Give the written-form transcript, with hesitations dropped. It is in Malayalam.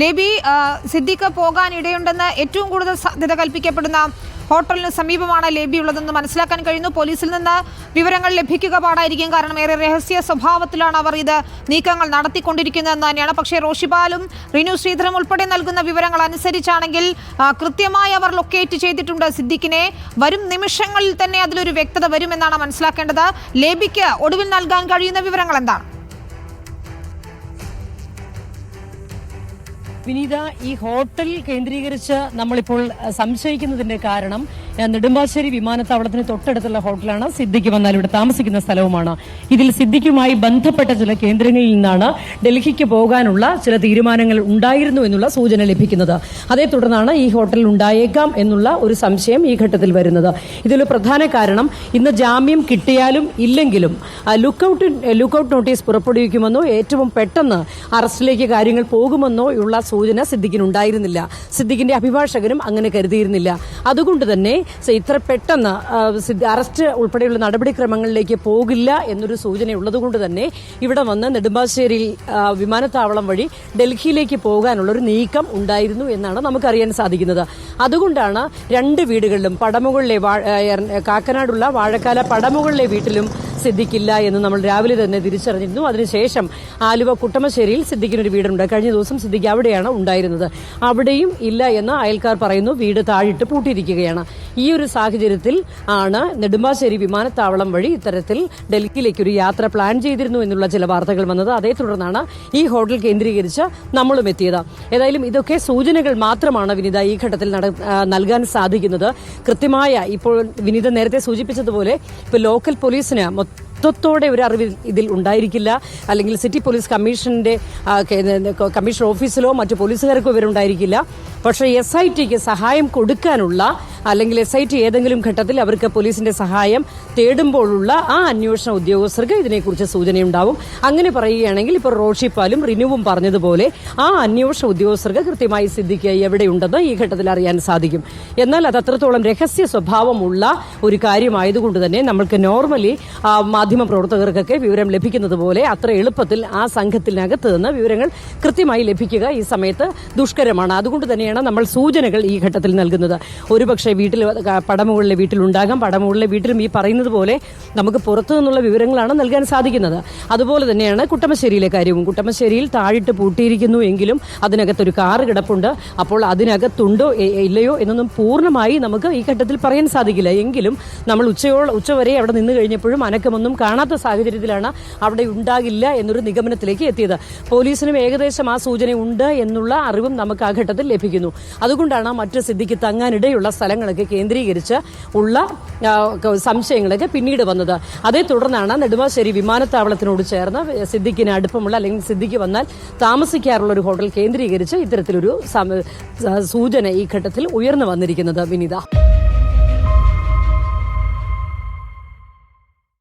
ലേബി, സിദ്ദിഖ് പോകാൻ ഇടയുണ്ടെന്ന് ഏറ്റവും കൂടുതൽ സാധ്യത കൽപ്പിക്കപ്പെടുന്ന ഹോട്ടലിന് സമീപമാണ് ലേബി ഉള്ളതെന്ന് മനസ്സിലാക്കാൻ കഴിയുന്നു. പോലീസിൽ നിന്ന് വിവരങ്ങൾ ലഭിക്കുക പാടായിരിക്കും, കാരണം ഏറെ രഹസ്യ സ്വഭാവത്തിലാണ് അവർ ഇത് നീക്കങ്ങൾ നടത്തിക്കൊണ്ടിരിക്കുന്നതെന്ന് തന്നെയാണ്. പക്ഷേ റോഷിപാലും റിനു ശ്രീധറും ഉൾപ്പെടെ നൽകുന്ന വിവരങ്ങൾ അനുസരിച്ചാണെങ്കിൽ കൃത്യമായി അവർ ലൊക്കേറ്റ് ചെയ്തിട്ടുണ്ട് സിദ്ദിഖിനെ. വരും നിമിഷങ്ങളിൽ തന്നെ അതിലൊരു വ്യക്തത വരുമെന്നാണ് മനസ്സിലാക്കേണ്ടത്. ലേബിക്ക് ഒടുവിൽ നൽകാൻ കഴിയുന്ന വിവരങ്ങൾ എന്താണ്? വിനീത, ഈ ഹോട്ടൽ കേന്ദ്രീകരിച്ച് നമ്മളിപ്പോൾ സംശയിക്കുന്നതിന്റെ കാരണം നെടുമ്പാശ്ശേരി വിമാനത്താവളത്തിന് തൊട്ടടുത്തുള്ള ഹോട്ടലാണ്. സിദ്ദിഖ് വന്നാൽ ഇവിടെ താമസിക്കുന്ന സ്ഥലവുമാണ്. ഇതിൽ സിദ്ദിഖുമായി ബന്ധപ്പെട്ട ചില കേന്ദ്രങ്ങളിൽ നിന്നാണ് ഡൽഹിക്ക് പോകാനുള്ള ചില തീരുമാനങ്ങൾ ഉണ്ടായിരുന്നു എന്നുള്ള സൂചന ലഭിക്കുന്നത്. അതേ തുടർന്നാണ് ഈ ഹോട്ടലിൽ ഉണ്ടായേക്കാം എന്നുള്ള ഒരു സംശയം ഈ ഘട്ടത്തിൽ വരുന്നത്. ഇതിലൊരു പ്രധാന കാരണം ഇന്ന് ജാമ്യം കിട്ടിയാലും ഇല്ലെങ്കിലും ലുക്കൌട്ട് നോട്ടീസ് പുറപ്പെടുവിക്കുമെന്നോ ഏറ്റവും പെട്ടെന്ന് അറസ്റ്റിലേക്ക് കാര്യങ്ങൾ പോകുമെന്നോ ഉള്ള സൂചന സിദ്ദിഖിനുണ്ടായിരുന്നില്ല. സിദ്ദിഖിന്റെ അഭിഭാഷകരും അങ്ങനെ കരുതിയിരുന്നില്ല. അതുകൊണ്ട് തന്നെ ഇത്ര പെട്ടെന്ന് അറസ്റ്റ് ഉൾപ്പെടെയുള്ള നടപടിക്രമങ്ങളിലേക്ക് പോകില്ല എന്നൊരു സൂചന ഉള്ളതുകൊണ്ട് തന്നെ ഇവിടെ വന്ന് നെടുമ്പാശ്ശേരി വിമാനത്താവളം വഴി ഡൽഹിയിലേക്ക് പോകാനുള്ള ഒരു നീക്കം ഉണ്ടായിരുന്നു എന്നാണ് നമുക്കറിയാൻ സാധിക്കുന്നത്. അതുകൊണ്ടാണ് രണ്ട് വീടുകളിലും പടമുകളിലെ കാക്കനാടുള്ള വാഴക്കാല പടമുകളിലെ വീട്ടിലും സിദ്ദിഖില്ല എന്ന് നമ്മൾ രാവിലെ തന്നെ തിരിച്ചറിഞ്ഞിരുന്നു. അതിനുശേഷം ആലുവ കുട്ടമശ്ശേരിയിൽ സിദ്ദിഖിനൊരു വീടുണ്ട്. കഴിഞ്ഞ ദിവസം സിദ്ദിഖ് അവിടെയാണ് ഉണ്ടായിരുന്നത്. അവിടെയും ഇല്ല എന്ന് അയൽക്കാർ പറയുന്നു. വീട് താഴിട്ട് പൂട്ടിയിരിക്കുകയാണ്. ഈ ഒരു സാഹചര്യത്തിൽ ആണ് നെടുമ്പാശ്ശേരി വിമാനത്താവളം വഴി ഇത്തരത്തിൽ ഡൽഹിയിലേക്ക് ഒരു യാത്ര പ്ലാൻ ചെയ്തിരുന്നു എന്നുള്ള ചില വാർത്തകൾ വന്നത്. അതേ തുടർന്നാണ് ഈ ഹോട്ടൽ കേന്ദ്രീകരിച്ച് നമ്മളും എത്തിയത്. ഏതായാലും ഇതൊക്കെ സൂചനകൾ മാത്രമാണ് വിനീത ഈ ഘട്ടത്തിൽ നൽകാൻ സാധിക്കുന്നത്. കൃത്യമായ ഇപ്പോൾ വിനീത നേരത്തെ സൂചിപ്പിച്ചതുപോലെ ഇപ്പോൾ ലോക്കൽ പോലീസിന് മൊത്തത്തോടെ ഒരു അറിവ് ഇതിൽ ഉണ്ടായിരിക്കില്ല, അല്ലെങ്കിൽ സിറ്റി പോലീസ് കമ്മീഷണർ ഓഫീസിലോ മറ്റു പോലീസുകാർക്കോ ഇവരുണ്ടായിരിക്കില്ല. പക്ഷേ SITക്ക് സഹായം കൊടുക്കാനുള്ള, അല്ലെങ്കിൽ SIT ഏതെങ്കിലും ഘട്ടത്തിൽ അവർക്ക് പോലീസിന്റെ സഹായം തേടുമ്പോഴുള്ള ആ അന്വേഷണ ഉദ്യോഗസ്ഥർക്ക് ഇതിനെക്കുറിച്ച് സൂചനയുണ്ടാവും. അങ്ങനെ പറയുകയാണെങ്കിൽ ഇപ്പോൾ റോഷിപ്പാലും റിനുവും പറഞ്ഞതുപോലെ ആ അന്വേഷണ ഉദ്യോഗസ്ഥർക്ക് കൃത്യമായി സിദ്ദിഖ് എവിടെയുണ്ടെന്ന് ഈ ഘട്ടത്തിൽ അറിയാൻ സാധിക്കും. എന്നാൽ അത് അത്രത്തോളം രഹസ്യ സ്വഭാവമുള്ള ഒരു കാര്യമായതുകൊണ്ട് തന്നെ നമ്മൾക്ക് നോർമലി മാധ്യമ പ്രവർത്തകർക്കൊക്കെ വിവരം ലഭിക്കുന്നത് പോലെ അത്ര എളുപ്പത്തിൽ ആ സംഘത്തിനകത്ത് നിന്ന് വിവരങ്ങൾ കൃത്യമായി ലഭിക്കുക ഈ സമയത്ത് ദുഷ്കരമാണ്. അതുകൊണ്ട് തന്നെയാണ് നമ്മൾ സൂചനകൾ ഈ ഘട്ടത്തിൽ നൽകുന്നത്. ഒരുപക്ഷെ വീട്ടിൽ പടമുകളിലെ വീട്ടിലുണ്ടാകാം, പടമുകളിലെ വീട്ടിലും ഈ പറയുന്നത് പോലെ നമുക്ക് പുറത്തു നിന്നുള്ള വിവരങ്ങളാണ് നൽകാൻ സാധിക്കുന്നത്. അതുപോലെ തന്നെയാണ് കുട്ടമശ്ശേരിയിലെ കാര്യവും. കുട്ടമശ്ശേരിയിൽ താഴിട്ട് പൂട്ടിയിരിക്കുന്നു എങ്കിലും അതിനകത്തൊരു കാറ് കിടപ്പുണ്ട്. അപ്പോൾ അതിനകത്തുണ്ടോ ഇല്ലയോ എന്നൊന്നും പൂർണ്ണമായി നമുക്ക് ഈ ഘട്ടത്തിൽ പറയാൻ സാധിക്കില്ല. എങ്കിലും നമ്മൾ ഉച്ചവരെ അവിടെ നിന്ന് കഴിഞ്ഞപ്പോഴും അനക്കമൊന്നും കാണാത്ത സാഹചര്യത്തിലാണ് അവിടെ ഉണ്ടാകില്ല എന്നൊരു നിഗമനത്തിലേക്ക് എത്തിയത്. പോലീസിനും ഏകദേശം ആ സൂചന ഉണ്ട് എന്നുള്ള അറിവും നമുക്ക് ആ ഘട്ടത്തിൽ ലഭിക്കുന്നു. അതുകൊണ്ടാണ് മറ്റ് സിദ്ദിഖ് തങ്ങാനിടയുള്ള സ്ഥലങ്ങളൊക്കെ കേന്ദ്രീകരിച്ച് ഉള്ള സംശയങ്ങളൊക്കെ പിന്നീട് വന്നത്. അതേ തുടർന്നാണ് നെടുമ്പാശ്ശേരി വിമാനത്താവളത്തിനോട് ചേർന്ന് സിദ്ദിഖിന് അടുപ്പമുള്ള, അല്ലെങ്കിൽ സിദ്ദിഖ് വന്നാൽ താമസിക്കാറുള്ള ഒരു ഹോട്ടൽ കേന്ദ്രീകരിച്ച് ഇത്തരത്തിലൊരു സൂചന ഈ ഘട്ടത്തിൽ ഉയർന്നു വന്നിരിക്കുന്നത്. വിനീത.